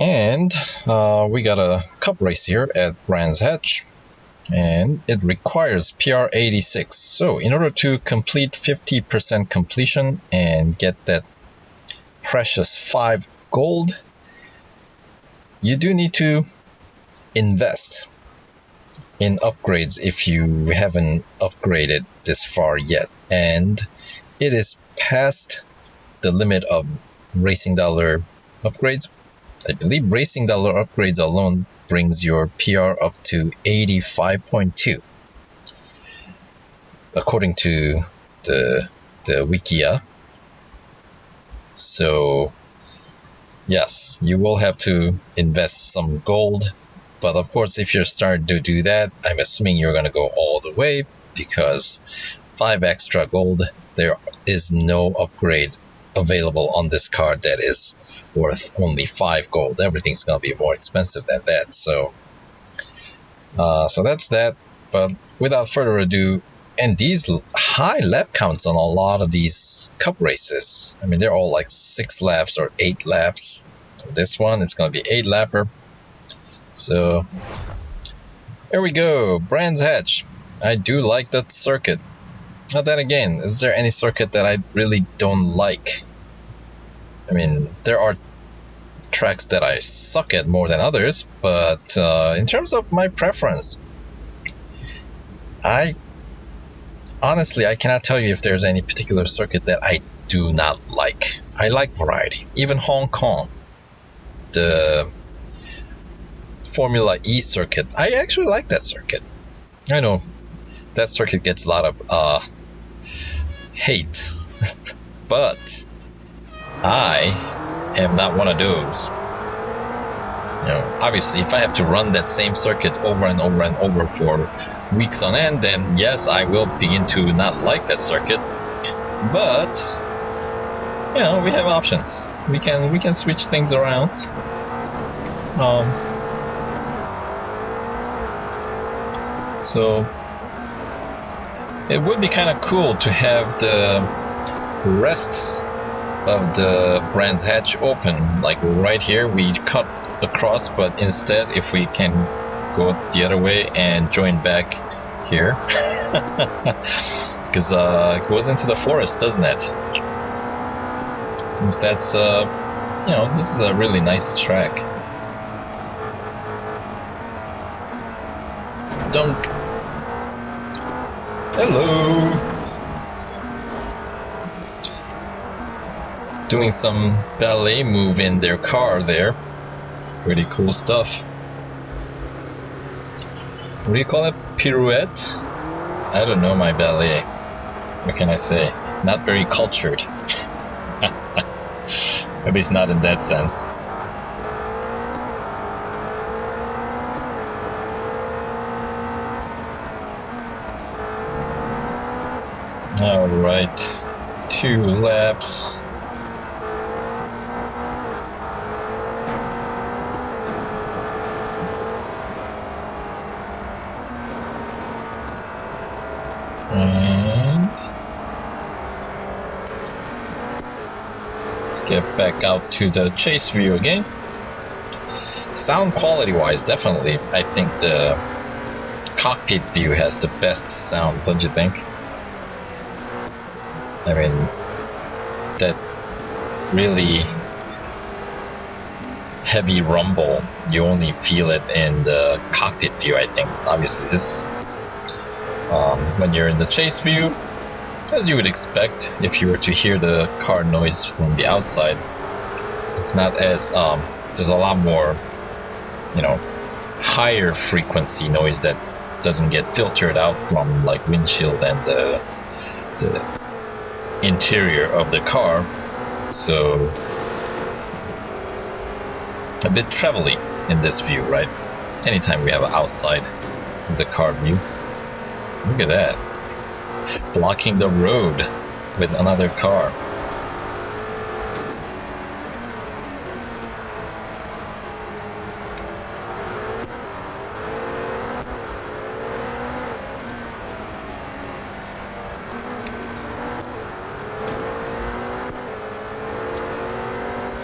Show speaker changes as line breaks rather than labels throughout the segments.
And we got a cup race here at Brands Hatch, and it requires PR 86. So in order to complete 50% completion and get that precious 5 gold, you do need to invest in upgrades if you haven't upgraded this far yet. And it is past the limit of Racing Dollar upgrades. I believe Racing Dollar upgrades alone brings your PR up to 85.2, according to the Wikia. So yes, you will have to invest some gold, but of course if you're starting to do that, I'm assuming you're going to go all the way, because 5 extra gold, there is no upgrade available on this card that is worth only 5 gold. Everything's going to be more expensive than that. So that's that. But without further ado, and these high lap counts on a lot of these cup races. I mean, they're all like 6 laps or 8 laps. This one, it's going to be 8 lapper. So here we go. Brands Hatch. I do like that circuit. Now then again, is there any circuit that I really don't like? I mean, there are tracks that I suck at more than others, but in terms of my preference, I cannot tell you if there's any particular circuit that I do not like. I like variety. Even Hong Kong, the Formula E circuit, I actually like that circuit. I know that circuit gets a lot of hate, but I am not one of those. You know, obviously, if I have to run that same circuit over and over and over for weeks on end, then yes, I will begin to not like that circuit. But you know, we have options. We can switch things around. So it would be kind of cool to have the rest of the Brands Hatch open, like right here. We cut across, but instead, if we can go the other way and join back here, because it goes into the forest, doesn't it? Since that's you know, this is a really nice track. Dunk. Hello. Doing some ballet move in their car there. Pretty cool stuff. What do you call it? Pirouette? I don't know my ballet. What can I say? Not very cultured. At least not in that sense. Alright. 2 laps. And let's get back out to the chase view again. Sound quality wise, definitely, I think the cockpit view has the best sound, don't you think? I mean, that really heavy rumble, you only feel it in the cockpit view, I think. Obviously, this when you're in the chase view, as you would expect if you were to hear the car noise from the outside, it's not as there's a lot more, you know, higher frequency noise that doesn't get filtered out from like windshield and the interior of the car. So a bit trebly in this view, right? Anytime we have an outside of the car view. Look at that. Blocking the road with another car.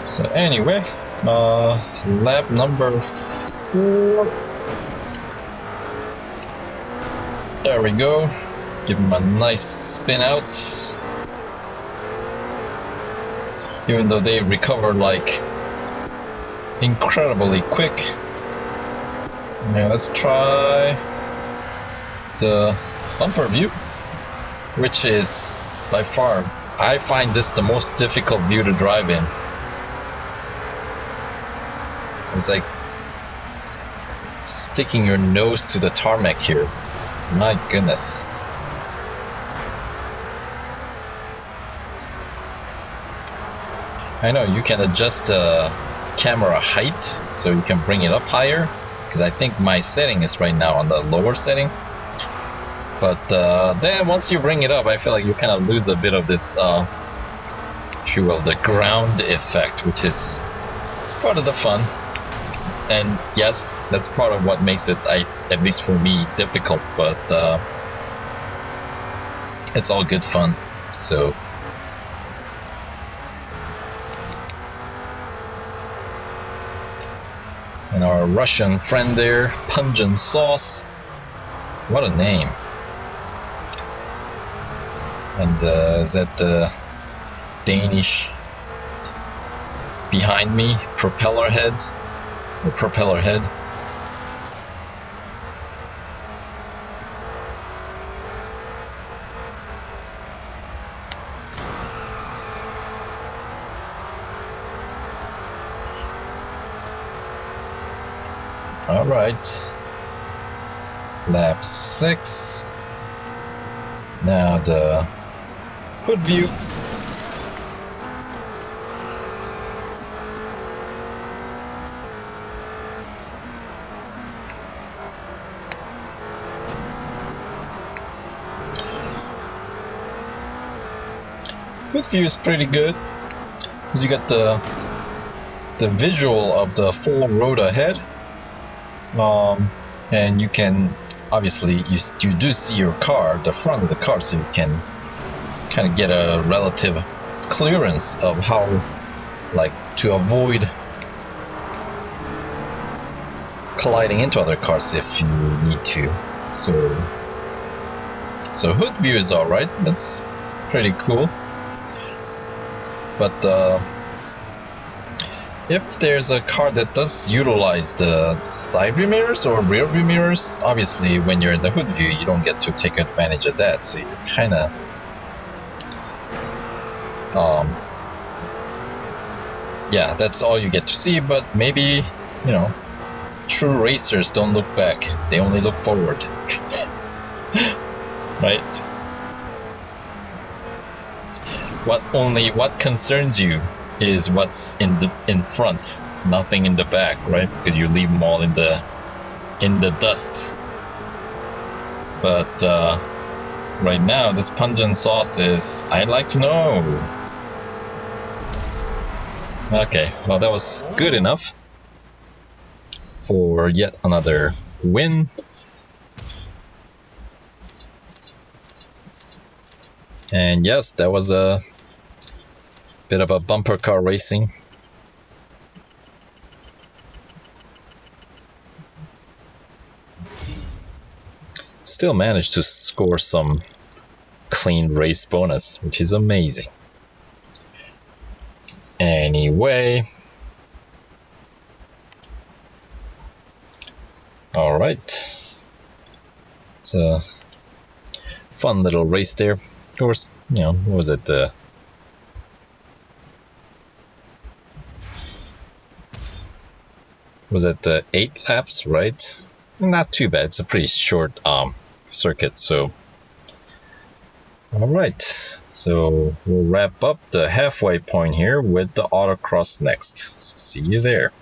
So anyway, Lap number 4. There we go. Give him a nice spin out. Even though they recover like incredibly quick. Now let's try the bumper view, which is by far, I find this the most difficult view to drive in. It's like sticking your nose to the tarmac here. My goodness. I know you can adjust the camera height so you can bring it up higher, because I think my setting is right now on the lower setting. But then once you bring it up, I feel like you kind of lose a bit of this, if you will, the ground effect, which is part of the fun. And yes, that's part of what makes it, at least for me, difficult, but it's all good fun. So and our Russian friend there, Pungent Sauce, what a name. And is that the Danish behind me, propeller head? The propeller head. All right. Lap 6. Now the hood view. Hood view is pretty good. You got the visual of the full road ahead, and you can obviously you do see your car, the front of the car, so you can kind of get a relative clearance of how, like, to avoid colliding into other cars if you need to. So hood view is all right. That's pretty cool. But if there's a car that does utilize the side view mirrors or rear view mirrors, obviously when you're in the hood view, you don't get to take advantage of that. So you're kind of yeah, that's all you get to see. But maybe, you know, true racers don't look back; they only look forward. Right? What concerns you is what's in front, nothing in the back, right? Because you leave them all in the dust. But right now, this Pungent Sauce is, I'd like to know. Okay, well, that was good enough for yet another win. And yes, that was a bit of a bumper car racing. Still managed to score some clean race bonus, which is amazing. Anyway, all right, it's a fun little race there. Of course, you know, what was it? Was it 8 laps, right? Not too bad. It's a pretty short circuit, so. Alright, so we'll wrap up the halfway point here with the autocross next. So see you there.